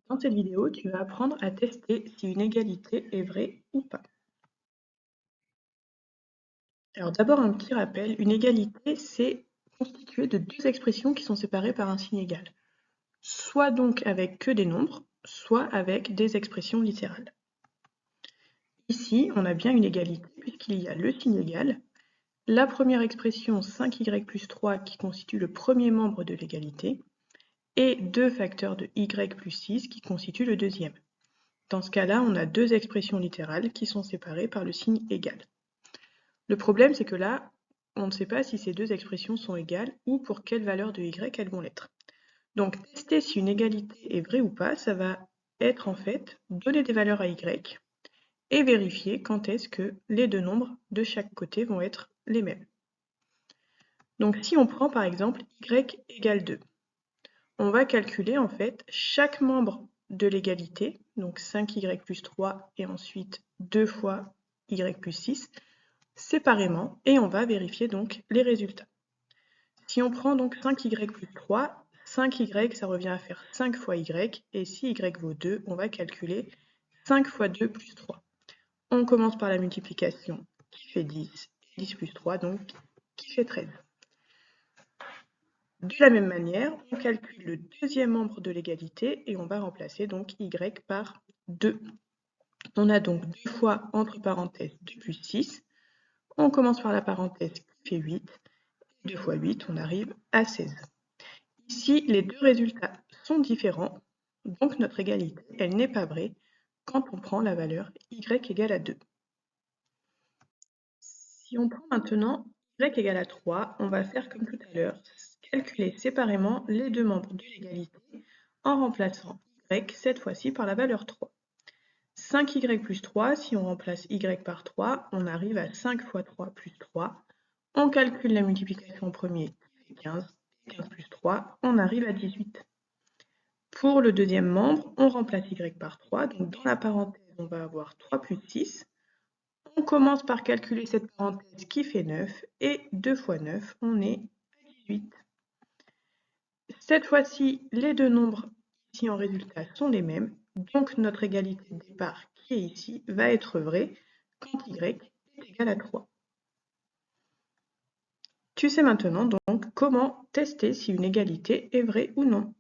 Dans cette vidéo, tu vas apprendre à tester si une égalité est vraie ou pas. Alors d'abord un petit rappel, une égalité c'est constitué de deux expressions qui sont séparées par un signe égal. Soit donc avec que des nombres, soit avec des expressions littérales. Ici, on a bien une égalité puisqu'il y a le signe égal, la première expression 5y plus 3 qui constitue le premier membre de l'égalité, et 2 facteurs de y plus 6 qui constituent le deuxième. Dans ce cas-là, on a deux expressions littérales qui sont séparées par le signe égal. Le problème, c'est que là, on ne sait pas si ces deux expressions sont égales ou pour quelle valeur de y elles vont l'être. Donc, tester si une égalité est vraie ou pas, ça va être en fait donner des valeurs à y et vérifier quand est-ce que les deux nombres de chaque côté vont être les mêmes. Donc, si on prend par exemple y égale 2, on va calculer en fait chaque membre de l'égalité, donc 5y plus 3 et ensuite 2 fois y plus 6, séparément, et on va vérifier donc les résultats. Si on prend donc 5y plus 3, 5y ça revient à faire 5 fois y, et si y vaut 2, on va calculer 5 fois 2 plus 3. On commence par la multiplication qui fait 10, et 10 plus 3 donc qui fait 13. De la même manière, on calcule le deuxième membre de l'égalité et on va remplacer donc y par 2. On a donc 2 fois entre parenthèses 2 plus 6. On commence par la parenthèse qui fait 8. 2 fois 8, on arrive à 16. Ici, les deux résultats sont différents, donc notre égalité, elle n'est pas vraie quand on prend la valeur y égale à 2. Si on prend maintenant y égale à 3, on va faire comme tout à l'heure, calculer séparément les deux membres de l'égalité en remplaçant y cette fois-ci par la valeur 3. 5y plus 3, si on remplace y par 3, on arrive à 5 fois 3 plus 3. On calcule la multiplication en premier, qui fait 15. 15 plus 3, on arrive à 18. Pour le deuxième membre, on remplace y par 3, donc dans la parenthèse, on va avoir 3 plus 6. On commence par calculer cette parenthèse qui fait 9, et 2 fois 9, on est à 18. Cette fois-ci, les deux nombres ici en résultat sont les mêmes, donc notre égalité de départ qui est ici va être vraie quand y est égal à 3. Tu sais maintenant donc comment tester si une égalité est vraie ou non.